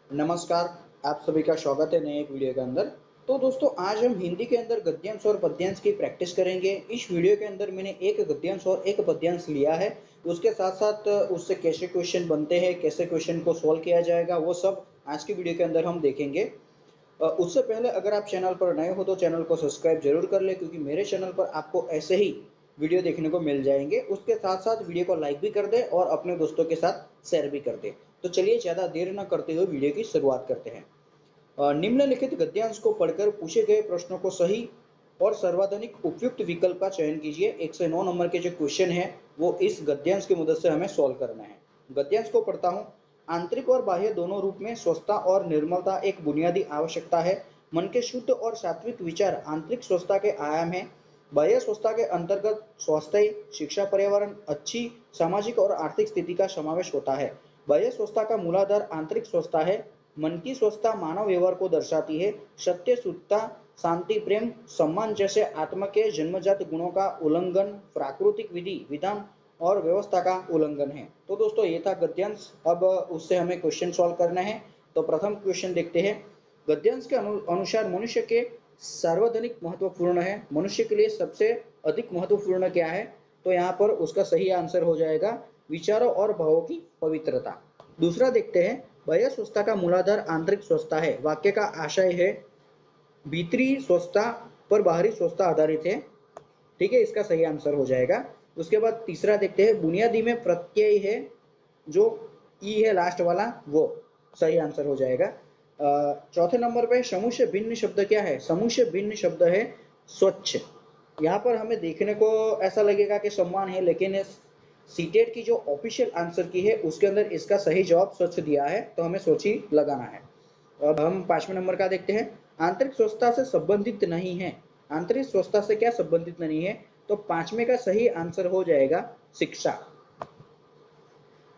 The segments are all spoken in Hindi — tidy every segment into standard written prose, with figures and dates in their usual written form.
नमस्कार, आप सभी का स्वागत है नए एक वीडियो के अंदर। तो दोस्तों आज हम हिंदी के अंदर गद्यांश और पद्यांश की प्रैक्टिस करेंगे। इस वीडियो के अंदर मैंने एक गद्यांश और एक पद्यांश लिया है। उसके साथ-साथ उससे कैसे क्वेश्चन बनते हैं, कैसे क्वेश्चन को सॉल्व किया जाएगा, वो सब आज की वीडियो के अंदर हम देखेंगे। उससे पहले अगर आप चैनल पर नए हो तो चैनल को सब्सक्राइब जरूर कर लें, क्योंकि मेरे चैनल पर आपको ऐसे ही वीडियो देखने को मिल जाएंगे। उसके साथ साथ वीडियो को लाइक भी कर दें और अपने दोस्तों के साथ शेयर भी कर दें। तो चलिए ज़्यादा देर न करते हुए वीडियो की शुरुआत करते हैं। निम्नलिखित गद्यांश को पढ़कर पूछे गए प्रश्नों को सही और सर्वाधिक उपयुक्त विकल्प का चयन कीजिए। 1 से 9 नंबर के जो क्वेश्चन है वो इस गद्यांश की मदद से हमें सॉल्व करना है। गद्यांश को पढ़ता हूँ। आंतरिक और बाह्य दोनों रूप में स्वच्छता और निर्मलता एक बुनियादी आवश्यकता है। मन के शुद्ध और सात्विक विचार आंतरिक स्वच्छता के आयाम है। बाह्य स्वच्छता के अंतर्गत स्वास्थ्य, शिक्षा, पर्यावरण, अच्छी सामाजिक और आर्थिक स्थिति का समावेश होता है। बाह्य स्वच्छता का मूलाधार आंतरिक स्वच्छता है। मन की स्वस्थता मानव व्यवहार को दर्शाती है। सत्य, शुद्धता, शांति, प्रेम, सम्मान जैसे आत्मा के जन्मजात गुणों का उल्लंघन प्राकृतिक विधि विधान और व्यवस्था का उल्लंघन है। तो दोस्तों ये था गद्यांश। अब उससे हमें क्वेश्चन सॉल्व करना है। तो प्रथम क्वेश्चन देखते हैं। गद्यांश के अनुसार मनुष्य के सार्वजनिक महत्वपूर्ण है। मनुष्य के लिए सबसे अधिक महत्वपूर्ण क्या है? तो यहाँ पर उसका सही आंसर हो जाएगा विचारों और भावों की पवित्रता। दूसरा देखते हैं। बाह्य स्वच्छता का मूलाधार आंतरिक स्वच्छता है। वाक्य का आशय है भीतरी स्वच्छता पर बाहरी स्वच्छता आधारित है। ठीक है, इसका सही आंसर हो जाएगा। उसके बाद तीसरा देखते हैं। बुनियादी में प्रत्यय है जो ई है लास्ट वाला, वो सही आंसर हो जाएगा। चौथे नंबर पे समूह से भिन्न शब्द क्या है? समूह से भिन्न शब्द है स्वच्छ। यहाँ पर हमें देखने को ऐसा लगेगा कि सम्मान है, लेकिन सीटेट की जो ऑफिशियल आंसर की है उसके अंदर इसका सही जवाब स्वच्छ दिया है, तो हमें सोच ही लगाना है। अब हम 5वें नंबर का देखते हैं। आंतरिक स्वच्छता से संबंधित नहीं है। आंतरिक स्वच्छता से क्या संबंधित नहीं है? तो 5वें का सही आंसर हो जाएगा शिक्षा।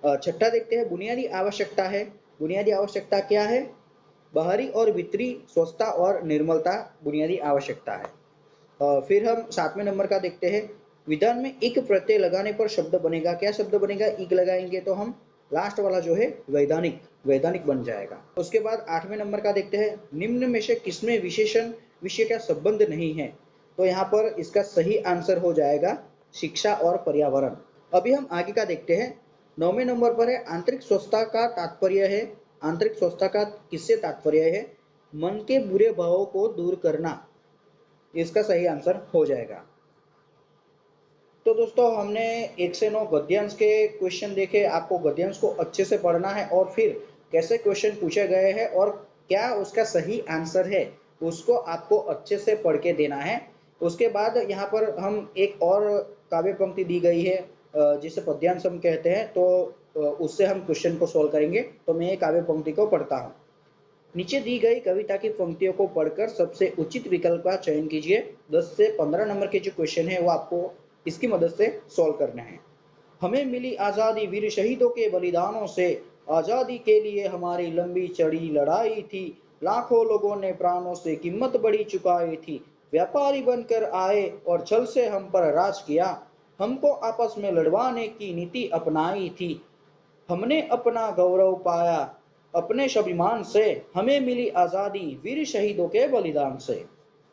छठा देखते हैं। बुनियादी आवश्यकता है। बुनियादी आवश्यकता क्या है? बाहरी और भीतरी स्वच्छता और निर्मलता बुनियादी आवश्यकता है। फिर हम 7वें नंबर का देखते हैं। विधान में इक प्रत्यय लगाने पर शब्द बनेगा। क्या शब्द बनेगा? इक लगाएंगे तो हम लास्ट वाला जो है वैधानिक, वैधानिक बन जाएगा। उसके बाद 8वें नंबर का देखते हैं। निम्न में से किसमें विशेषण विषय का संबंध नहीं है? तो यहाँ पर इसका सही आंसर हो जाएगा शिक्षा और पर्यावरण। अभी हम आगे का देखते हैं। 9वें नंबर पर है आंतरिक स्वच्छता का तात्पर्य है। आंतरिक स्वच्छता का किससे तात्पर्य है? मन के बुरे भावों को दूर करना, इसका सही आंसर हो जाएगा। तो दोस्तों हमने 1 से 9 गद्यांश के क्वेश्चन देखे। आपको गद्यांश को अच्छे से पढ़ना है और फिर कैसे क्वेश्चन पूछे गए हैं और क्या उसका सही आंसर है उसको आपको अच्छे से पढ़ के देना है। उसके बाद यहाँ पर हम एक और काव्य पंक्ति दी गई है जिसे पद्यांश हम कहते हैं, तो उससे हम क्वेश्चन को सोल्व करेंगे। तो मैं ये काव्य पंक्ति को पढ़ता हूँ। नीचे दी गई कविता की पंक्तियों को पढ़कर सबसे उचित विकल्प का चयन कीजिए। 10 से 15 नंबर के जो क्वेश्चन है वो आपको इसकी मदद से सॉल्व करना है। हमें मिली आज़ादी वीर शहीदों के बलिदानों से। आज़ादी के लिए हमारी लंबी चढ़ी लड़ाई थी। लाखों लोगों ने प्राणों से कीमत बड़ी चुकाई थी। व्यापारी बनकर आए और छल से हम पर राज किया। हमको आपस में लड़वाने की नीति अपनाई थी। हमने अपना गौरव पाया अपने स्वाभिमान से। हमें मिली आज़ादी वीर शहीदों के बलिदान से।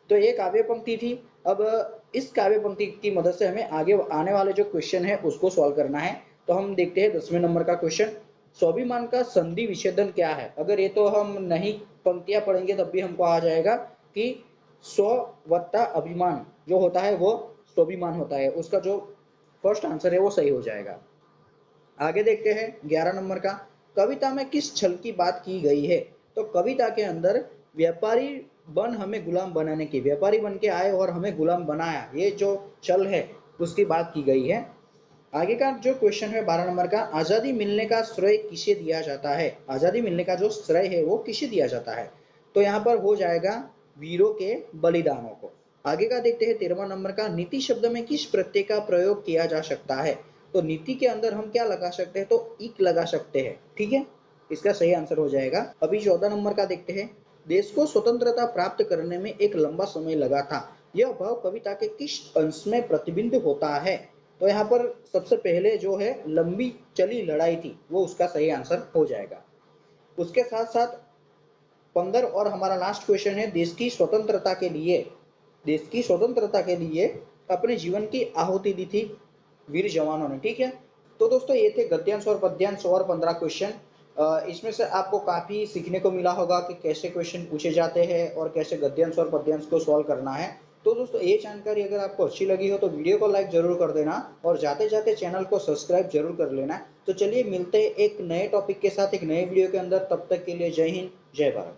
तो ये काव्य पंक्ति थी। अब इस काव्य पंक्ति की मदद से हमें आगे आने वाले जो क्वेश्चन है उसको सॉल्व करना है। तो हम देखते हैं 10वें नंबर का क्वेश्चन। स्वाभिमान का संधि विच्छेदन क्या है? अगर ये तो हम नहीं पंक्तियां पढ़ेंगे तब भी हमको आ जाएगा कि स्व वत्ता अभिमान जो होता है वो स्वाभिमान होता है। उसका जो फर्स्ट आंसर है वो सही हो जाएगा। आगे देखते हैं 11 नंबर का। कविता में किस छल की बात की गई है? तो कविता के अंदर व्यापारी बन हमें गुलाम बनाने की, व्यापारी बन के आए और हमें गुलाम बनाया, ये जो छल है उसकी बात की गई है। आगे का जो क्वेश्चन है 12 नंबर का। आजादी मिलने का श्रेय किसे दिया जाता है? आजादी मिलने का जो श्रेय है वो किसे दिया जाता है? तो यहाँ पर हो जाएगा वीरों के बलिदानों को। आगे का देखते हैं 13वां नंबर का। नीति शब्द में किस प्रत्यय का प्रयोग किया जा सकता है? तो नीति के अंदर हम क्या लगा सकते हैं? तो इक लगा सकते हैं। ठीक है, इसका सही आंसर हो जाएगा। अभी 14 नंबर का देखते हैं। देश को स्वतंत्रता प्राप्त करने में एक लंबा समय लगा था। यह भाव कविता के किस अंश में प्रतिबिंबित होता है? तो यहाँ पर सबसे पहले जो है लंबी चली लड़ाई थी, वो उसका सही आंसर हो जाएगा। उसके साथ साथ 15 और हमारा लास्ट क्वेश्चन है, देश की स्वतंत्रता के लिए अपने जीवन की आहुति दी थी वीर जवानों ने। ठीक है, तो दोस्तों ये थे गद्यांश और पद्यांश और 15 क्वेश्चन। इसमें से आपको काफी सीखने को मिला होगा कि कैसे क्वेश्चन पूछे जाते हैं और कैसे गद्यांश और पद्यांश को सॉल्व करना है। तो दोस्तों ये जानकारी अगर आपको अच्छी लगी हो तो वीडियो को लाइक जरूर कर देना और जाते जाते चैनल को सब्सक्राइब जरूर कर लेना। तो चलिए मिलते हैं एक नए टॉपिक के साथ एक नए वीडियो के अंदर, तब तक के लिए जय हिंद जय भारत।